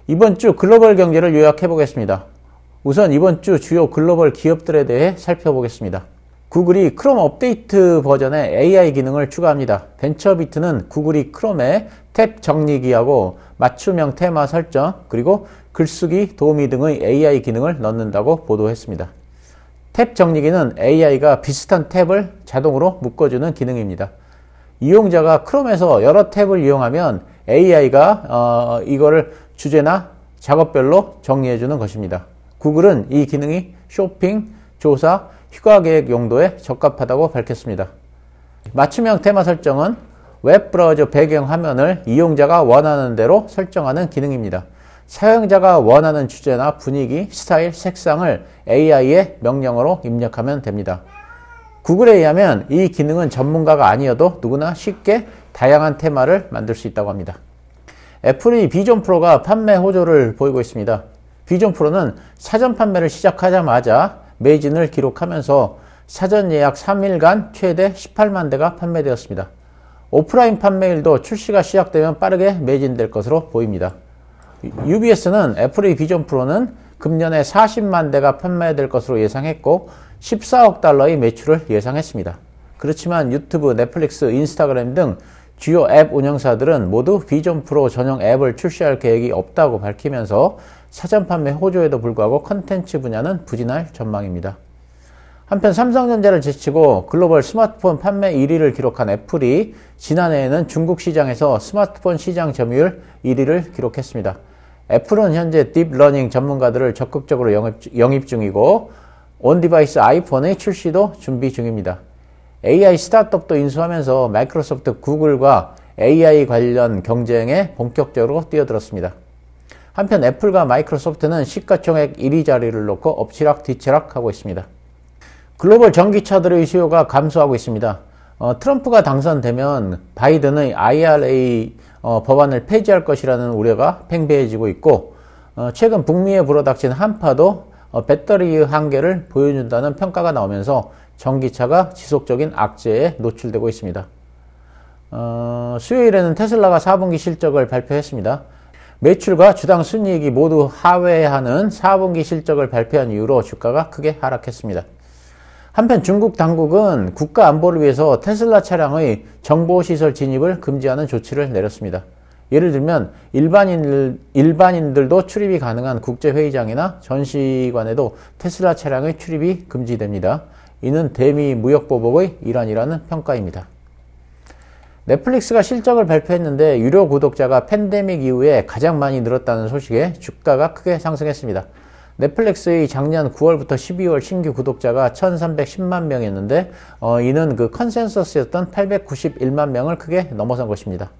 이번 주 글로벌 경제를 요약해 보겠습니다. 우선 이번 주 주요 글로벌 기업들에 대해 살펴보겠습니다. 구글이 크롬 업데이트 버전에 AI 기능을 추가합니다. 벤처비트는 구글이 크롬에 탭 정리기하고 맞춤형 테마 설정, 그리고 글쓰기 도우미 등의 AI 기능을 넣는다고 보도했습니다. 탭 정리기는 AI가 비슷한 탭을 자동으로 묶어주는 기능입니다. 이용자가 크롬에서 여러 탭을 이용하면 AI가 이거를 주제나 작업별로 정리해주는 것입니다. 구글은 이 기능이 쇼핑, 조사, 휴가 계획 용도에 적합하다고 밝혔습니다. 맞춤형 테마 설정은 웹브라우저 배경 화면을 이용자가 원하는 대로 설정하는 기능입니다. 사용자가 원하는 주제나 분위기, 스타일, 색상을 AI의 명령어로 입력하면 됩니다. 구글에 의하면 이 기능은 전문가가 아니어도 누구나 쉽게 다양한 테마를 만들 수 있다고 합니다. 애플의 비전 프로가 판매 호조를 보이고 있습니다. 비전 프로는 사전 판매를 시작하자마자 매진을 기록하면서 사전 예약 3일간 최대 18만 대가 판매되었습니다. 오프라인 판매일도 출시가 시작되면 빠르게 매진될 것으로 보입니다. UBS는 애플의 비전 프로는 금년에 40만 대가 판매될 것으로 예상했고 14억 달러의 매출을 예상했습니다. 그렇지만 유튜브, 넷플릭스, 인스타그램 등 주요 앱 운영사들은 모두 비전 프로 전용 앱을 출시할 계획이 없다고 밝히면서 사전 판매 호조에도 불구하고 컨텐츠 분야는 부진할 전망입니다. 한편 삼성전자를 제치고 글로벌 스마트폰 판매 1위를 기록한 애플이 지난해에는 중국 시장에서 스마트폰 시장 점유율 1위를 기록했습니다. 애플은 현재 딥러닝 전문가들을 적극적으로 영입 중이고 온디바이스 아이폰의 출시도 준비 중입니다. AI 스타트업도 인수하면서 마이크로소프트, 구글과 AI 관련 경쟁에 본격적으로 뛰어들었습니다. 한편 애플과 마이크로소프트는 시가총액 1위 자리를 놓고 엎치락 뒤치락 하고 있습니다. 글로벌 전기차들의 수요가 감소하고 있습니다. 트럼프가 당선되면 바이든의 IRA 법안을 폐지할 것이라는 우려가 팽배해지고 있고 최근 북미에 불어닥친 한파도 배터리 한계를 보여준다는 평가가 나오면서 전기차가 지속적인 악재에 노출되고 있습니다. 수요일에는 테슬라가 4분기 실적을 발표했습니다. 매출과 주당 순이익이 모두 하회하는 4분기 실적을 발표한 이후로 주가가 크게 하락했습니다. 한편 중국 당국은 국가 안보를 위해서 테슬라 차량의 정보시설 진입을 금지하는 조치를 내렸습니다. 예를 들면 일반인들도 출입이 가능한 국제회의장이나 전시관에도 테슬라 차량의 출입이 금지됩니다. 이는 대미 무역보복의 일환이라는 평가입니다. 넷플릭스가 실적을 발표했는데 유료 구독자가 팬데믹 이후에 가장 많이 늘었다는 소식에 주가가 크게 상승했습니다. 넷플릭스의 작년 9월부터 12월 신규 구독자가 1310만 명이었는데 이는 그 컨센서스였던 891만 명을 크게 넘어선 것입니다.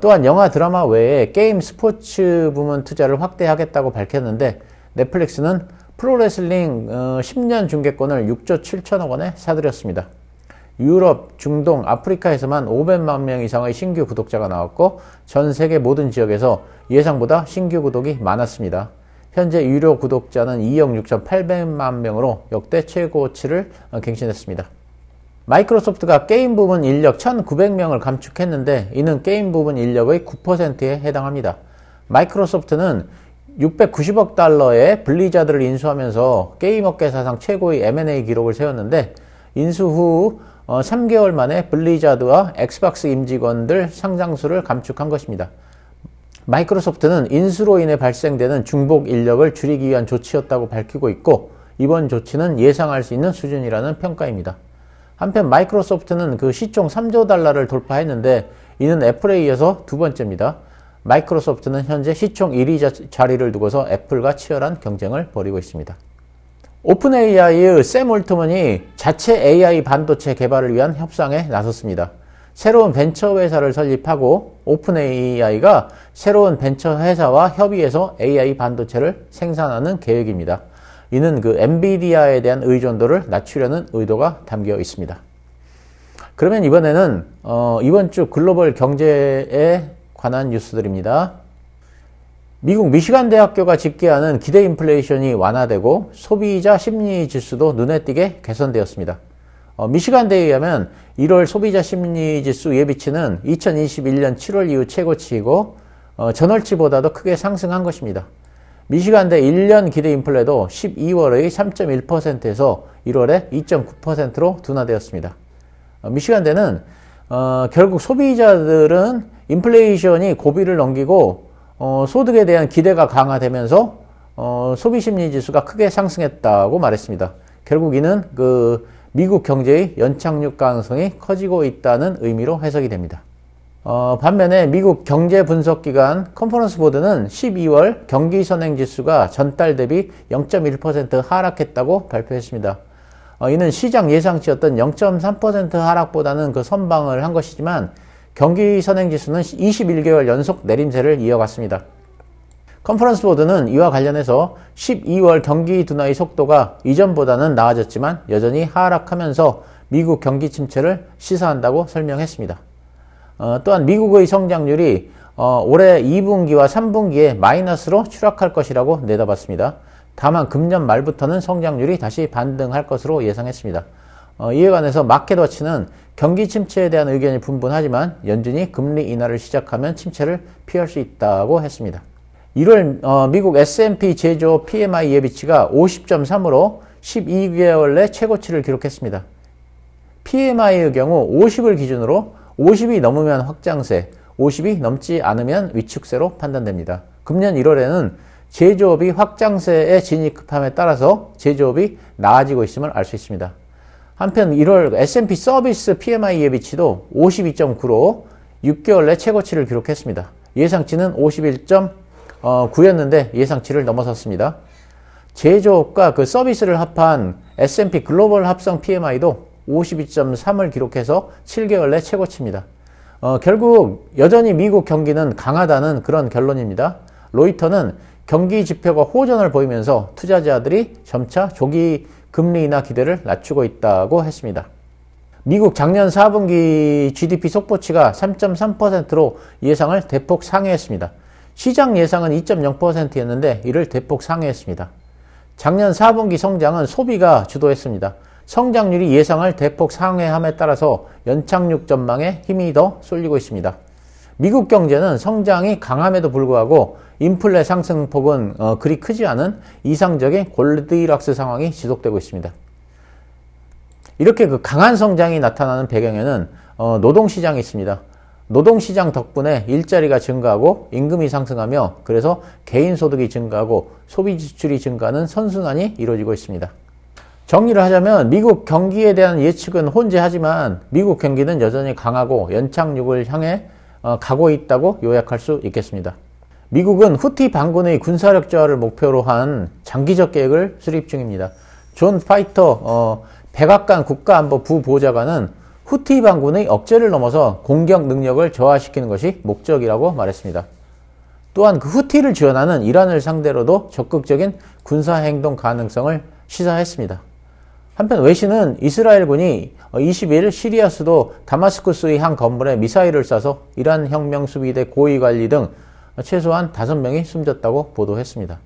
또한 영화 드라마 외에 게임 스포츠 부문 투자를 확대하겠다고 밝혔는데 넷플릭스는 프로레슬링 10년 중계권을 6조 7천억 원에 사들였습니다. 유럽, 중동, 아프리카에서만 500만 명 이상의 신규 구독자가 나왔고 전 세계 모든 지역에서 예상보다 신규 구독이 많았습니다. 현재 유료 구독자는 2억 6,800만 명으로 역대 최고치를 갱신했습니다. 마이크로소프트가 게임 부문 인력 1,900명을 감축했는데 이는 게임 부문 인력의 9%에 해당합니다. 마이크로소프트는 690억 달러의 블리자드를 인수하면서 게임 업계 사상 최고의 M&A 기록을 세웠는데 인수 후 3개월 만에 블리자드와 엑스박스 임직원들 상당수를 감축한 것입니다. 마이크로소프트는 인수로 인해 발생되는 중복 인력을 줄이기 위한 조치였다고 밝히고 있고 이번 조치는 예상할 수 있는 수준이라는 평가입니다. 한편 마이크로소프트는 그 시총 3조 달러를 돌파했는데 이는 애플에 이어서 두 번째입니다. 마이크로소프트는 현재 시총 1위 자리를 두고서 애플과 치열한 경쟁을 벌이고 있습니다. 오픈 AI의 샘 올트먼이 자체 AI 반도체 개발을 위한 협상에 나섰습니다. 새로운 벤처 회사를 설립하고 오픈 AI가 새로운 벤처 회사와 협의해서 AI 반도체를 생산하는 계획입니다. 이는 그 엔비디아에 대한 의존도를 낮추려는 의도가 담겨 있습니다. 그러면 이번에는 이번 주 글로벌 경제에 관한 뉴스들입니다. 미국 미시간 대학교가 집계하는 기대 인플레이션이 완화되고 소비자 심리 지수도 눈에 띄게 개선되었습니다. 미시간대에 의하면 1월 소비자 심리 지수 예비치는 2021년 7월 이후 최고치이고 전월치보다도 크게 상승한 것입니다. 미시간대 1년 기대 인플레도 12월의 3.1%에서 1월에 2.9%로 둔화되었습니다. 미시간대는 결국 소비자들은 인플레이션이 고비를 넘기고 소득에 대한 기대가 강화되면서 소비 심리 지수가 크게 상승했다고 말했습니다. 결국 이는 미국 경제의 연착륙 가능성이 커지고 있다는 의미로 해석이 됩니다. 반면에 미국 경제 분석기관 컨퍼런스 보드는 12월 경기 선행 지수가 전달 대비 0.1% 하락했다고 발표했습니다. 이는 시장 예상치였던 0.3% 하락보다는 선방을 한 것이지만 경기 선행 지수는 21개월 연속 내림세를 이어갔습니다. 컨퍼런스 보드는 이와 관련해서 12월 경기 둔화의 속도가 이전보다는 나아졌지만 여전히 하락하면서 미국 경기 침체를 시사한다고 설명했습니다. 또한 미국의 성장률이 올해 2분기와 3분기에 마이너스로 추락할 것이라고 내다봤습니다. 다만 금년 말부터는 성장률이 다시 반등할 것으로 예상했습니다. 이에 관해서 마켓워치는 경기 침체에 대한 의견이 분분하지만 연준이 금리 인하를 시작하면 침체를 피할 수 있다고 했습니다. 1월 미국 S&P 제조업 PMI 예비치가 50.3으로 12개월 내 최고치를 기록했습니다. PMI의 경우 50을 기준으로 50이 넘으면 확장세, 50이 넘지 않으면 위축세로 판단됩니다. 금년 1월에는 제조업이 확장세에 진입함에 따라서 제조업이 나아지고 있음을 알 수 있습니다. 한편 1월 S&P 서비스 PMI 예비치도 52.9로 6개월 내 최고치를 기록했습니다. 예상치는 51.9였는데 예상치를 넘어섰습니다. 제조업과 서비스를 합한 S&P 글로벌 합성 PMI도 52.3을 기록해서 7개월 내 최고치입니다. 결국 여전히 미국 경기는 강하다는 그런 결론입니다. 로이터는 경기 지표가 호전을 보이면서 투자자들이 점차 조기 금리 인하 기대를 낮추고 있다고 했습니다. 미국 작년 4분기 GDP 속보치가 3.3%로 예상을 대폭 상회했습니다. 시장 예상은 2.0%였는데 이를 대폭 상회했습니다. 작년 4분기 성장은 소비가 주도했습니다. 성장률이 예상을 대폭 상회함에 따라서 연착륙 전망에 힘이 더 쏠리고 있습니다. 미국 경제는 성장이 강함에도 불구하고 인플레 상승폭은 그리 크지 않은 이상적인 골디락스 상황이 지속되고 있습니다. 이렇게 강한 성장이 나타나는 배경에는 노동시장이 있습니다. 노동시장 덕분에 일자리가 증가하고 임금이 상승하며 그래서 개인소득이 증가하고 소비지출이 증가하는 선순환이 이루어지고 있습니다. 정리를 하자면 미국 경기에 대한 예측은 혼재하지만 미국 경기는 여전히 강하고 연착륙을 향해 가고 있다고 요약할 수 있겠습니다. 미국은 후티 반군의 군사력 저하를 목표로 한 장기적 계획을 수립 중입니다. 존 파이터 백악관 국가안보 부보좌관은 후티 반군의 억제를 넘어서 공격 능력을 저하시키는 것이 목적이라고 말했습니다. 또한 후티를 지원하는 이란을 상대로도 적극적인 군사행동 가능성을 시사했습니다. 한편 외신은 이스라엘군이 20일 시리아 수도 다마스쿠스의 한 건물에 미사일을 쏴서 이란 혁명수비대 고위 관리 등 최소한 5명이 숨졌다고 보도했습니다.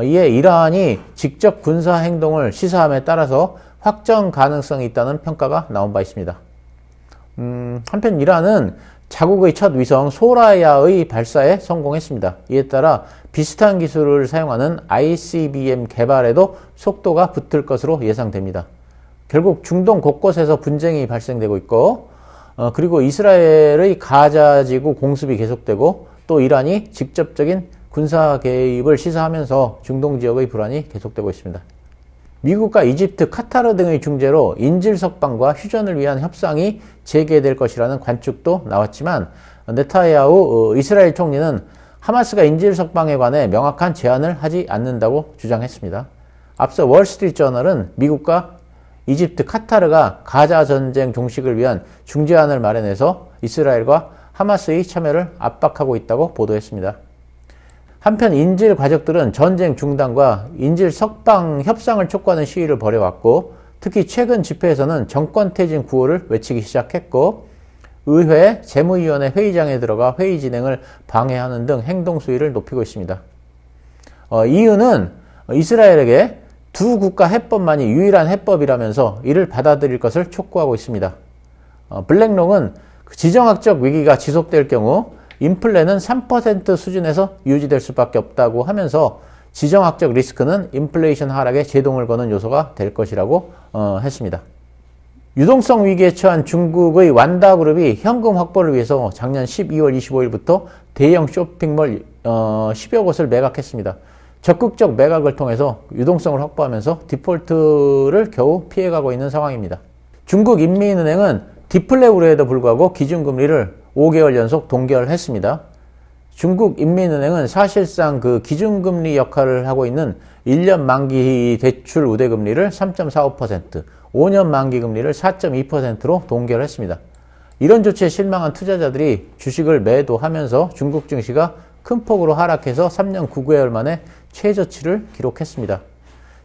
이에 이란이 직접 군사행동을 시사함에 따라서 확정 가능성이 있다는 평가가 나온 바 있습니다. 한편 이란은 자국의 첫 위성 소라야의 발사에 성공했습니다. 이에 따라 비슷한 기술을 사용하는 ICBM 개발에도 속도가 붙을 것으로 예상됩니다. 결국 중동 곳곳에서 분쟁이 발생되고 있고 그리고 이스라엘의 가자지구 공습이 계속되고 또 이란이 직접적인 군사 개입을 시사하면서 중동 지역의 불안이 계속되고 있습니다. 미국과 이집트, 카타르 등의 중재로 인질 석방과 휴전을 위한 협상이 재개될 것이라는 관측도 나왔지만 네타야후 이스라엘 총리는 하마스가 인질 석방에 관해 명확한 제안을 하지 않는다고 주장했습니다. 앞서 월스트리트저널은 미국과 이집트, 카타르가 가자 전쟁 종식을 위한 중재안을 마련해서 이스라엘과 하마스의 참여를 압박하고 있다고 보도했습니다. 한편 인질 가족들은 전쟁 중단과 인질 석방 협상을 촉구하는 시위를 벌여왔고 특히 최근 집회에서는 정권 퇴진 구호를 외치기 시작했고 의회 재무위원회 회의장에 들어가 회의 진행을 방해하는 등 행동 수위를 높이고 있습니다. 이유는 이스라엘에게 두 국가 해법만이 유일한 해법이라면서 이를 받아들일 것을 촉구하고 있습니다. 블랙록은 지정학적 위기가 지속될 경우 인플레는 3% 수준에서 유지될 수밖에 없다고 하면서 지정학적 리스크는 인플레이션 하락에 제동을 거는 요소가 될 것이라고 했습니다. 유동성 위기에 처한 중국의 완다그룹이 현금 확보를 위해서 작년 12월 25일부터 대형 쇼핑몰 10여 곳을 매각했습니다. 적극적 매각을 통해서 유동성을 확보하면서 디폴트를 겨우 피해가고 있는 상황입니다. 중국 인민은행은 디플레 우려에도 불구하고 기준금리를 5개월 연속 동결했습니다. 중국 인민은행은 사실상 그 기준금리 역할을 하고 있는 1년 만기 대출 우대금리를 3.45%, 5년 만기 금리를 4.2%로 동결했습니다. 이런 조치에 실망한 투자자들이 주식을 매도하면서 중국 증시가 큰 폭으로 하락해서 3년 9개월 만에 최저치를 기록했습니다.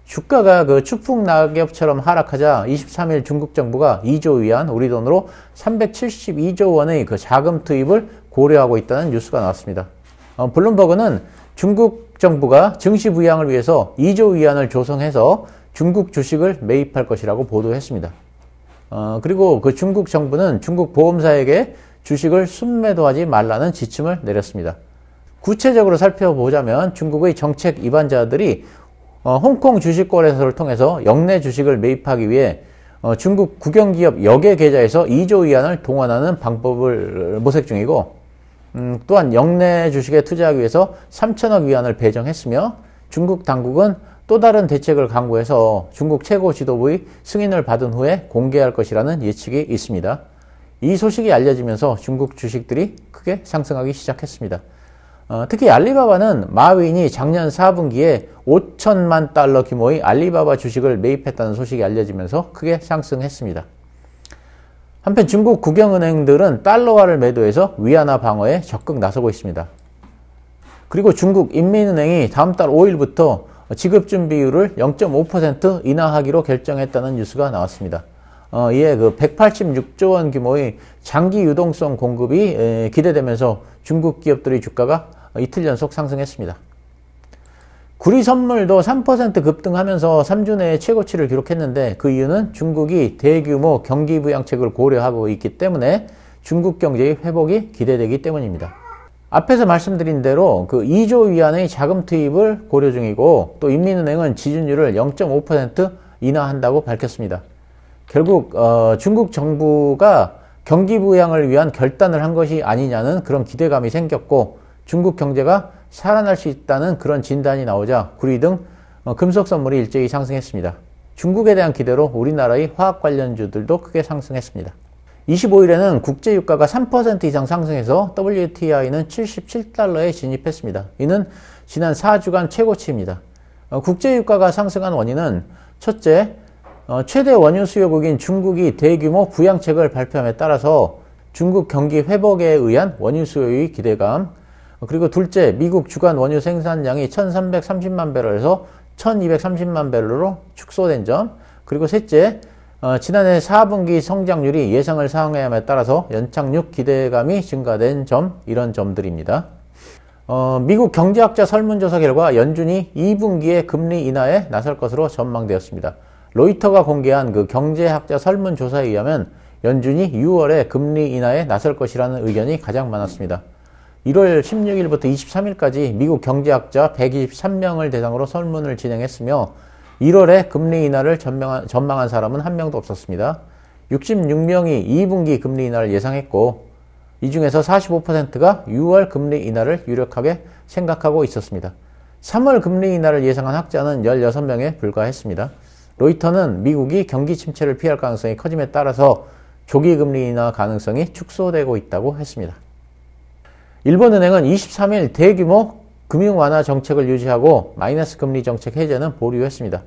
주가가 그 추풍 낙엽처럼 하락하자 23일 중국 정부가 2조 위안, 우리 돈으로 372조 원의 그 자금 투입을 고려하고 있다는 뉴스가 나왔습니다. 블룸버그는 중국 정부가 증시 부양을 위해서 2조 위안을 조성해서 중국 주식을 매입할 것이라고 보도했습니다. 그리고 그 중국 정부는 중국 보험사에게 주식을 순매도하지 말라는 지침을 내렸습니다. 구체적으로 살펴보자면 중국의 정책 위반자들이 홍콩 주식 거래소를 통해서 역내 주식을 매입하기 위해 중국 국영기업 역의 계좌에서 2조 위안을 동원하는 방법을 모색 중이고, 또한 역내 주식에 투자하기 위해서 3천억 위안을 배정했으며, 중국 당국은 또 다른 대책을 강구해서 중국 최고 지도부의 승인을 받은 후에 공개할 것이라는 예측이 있습니다. 이 소식이 알려지면서 중국 주식들이 크게 상승하기 시작했습니다. 특히 알리바바는 마윈이 작년 4분기에 5천만 달러 규모의 알리바바 주식을 매입했다는 소식이 알려지면서 크게 상승했습니다. 한편 중국 국영은행들은 달러화를 매도해서 위안화 방어에 적극 나서고 있습니다. 그리고 중국 인민은행이 다음 달 5일부터 지급준비율을 0.5% 인하하기로 결정했다는 뉴스가 나왔습니다. 이에 그 186조 원 규모의 장기 유동성 공급이 기대되면서 중국 기업들의 주가가 이틀 연속 상승했습니다. 구리 선물도 3% 급등하면서 3주 내에 최고치를 기록했는데 그 이유는 중국이 대규모 경기 부양책을 고려하고 있기 때문에 중국 경제의 회복이 기대되기 때문입니다. 앞에서 말씀드린 대로 그 2조 위안의 자금 투입을 고려 중이고, 또 인민은행은 지준율을 0.5% 인하한다고 밝혔습니다. 결국 중국 정부가 경기 부양을 위한 결단을 한 것이 아니냐는 그런 기대감이 생겼고, 중국 경제가 살아날 수 있다는 그런 진단이 나오자 구리 등 금속 선물이 일제히 상승했습니다. 중국에 대한 기대로 우리나라의 화학 관련주들도 크게 상승했습니다. 25일에는 국제유가가 3% 이상 상승해서 WTI는 77달러에 진입했습니다. 이는 지난 4주간 최고치입니다. 국제유가가 상승한 원인은 첫째, 최대 원유 수요국인 중국이 대규모 부양책을 발표함에 따라서 중국 경기 회복에 의한 원유 수요의 기대감, 그리고 둘째, 미국 주간 원유 생산량이 1330만 배럴에서 1230만 배럴로 축소된 점, 그리고 셋째, 지난해 4분기 성장률이 예상을 상회함에 따라서 연착륙 기대감이 증가된 점, 이런 점들입니다. 미국 경제학자 설문조사 결과 연준이 2분기에 금리 인하에 나설 것으로 전망되었습니다. 로이터가 공개한 그 경제학자 설문조사에 의하면 연준이 6월에 금리 인하에 나설 것이라는 의견이 가장 많았습니다. 1월 16일부터 23일까지 미국 경제학자 123명을 대상으로 설문을 진행했으며 1월에 금리 인하를 전망한 사람은 한 명도 없었습니다. 66명이 2분기 금리 인하를 예상했고, 이 중에서 45%가 6월 금리 인하를 유력하게 생각하고 있었습니다. 3월 금리 인하를 예상한 학자는 16명에 불과했습니다. 로이터는 미국이 경기 침체를 피할 가능성이 커짐에 따라서 조기 금리 인하 가능성이 축소되고 있다고 했습니다. 일본은행은 23일 대규모 금융 완화 정책을 유지하고 마이너스 금리 정책 해제는 보류했습니다.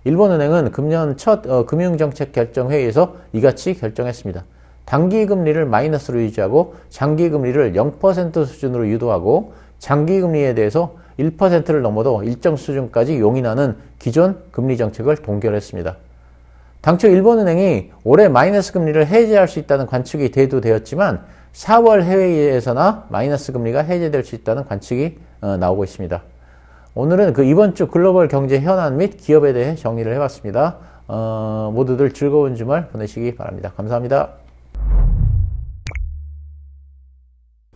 일본은행은 금년 첫 금융정책 결정 회의에서 이같이 결정했습니다. 단기 금리를 마이너스로 유지하고 장기 금리를 0% 수준으로 유도하고 장기 금리에 대해서 1%를 넘어도 일정 수준까지 용인하는 기존 금리 정책을 동결했습니다. 당초 일본은행이 올해 마이너스 금리를 해제할 수 있다는 관측이 대두되었지만 4월 해외에서나 마이너스 금리가 해제될 수 있다는 관측이 나오고 있습니다. 오늘은 이번 주 글로벌 경제 현안 및 기업에 대해 정리를 해봤습니다. 모두들 즐거운 주말 보내시기 바랍니다. 감사합니다.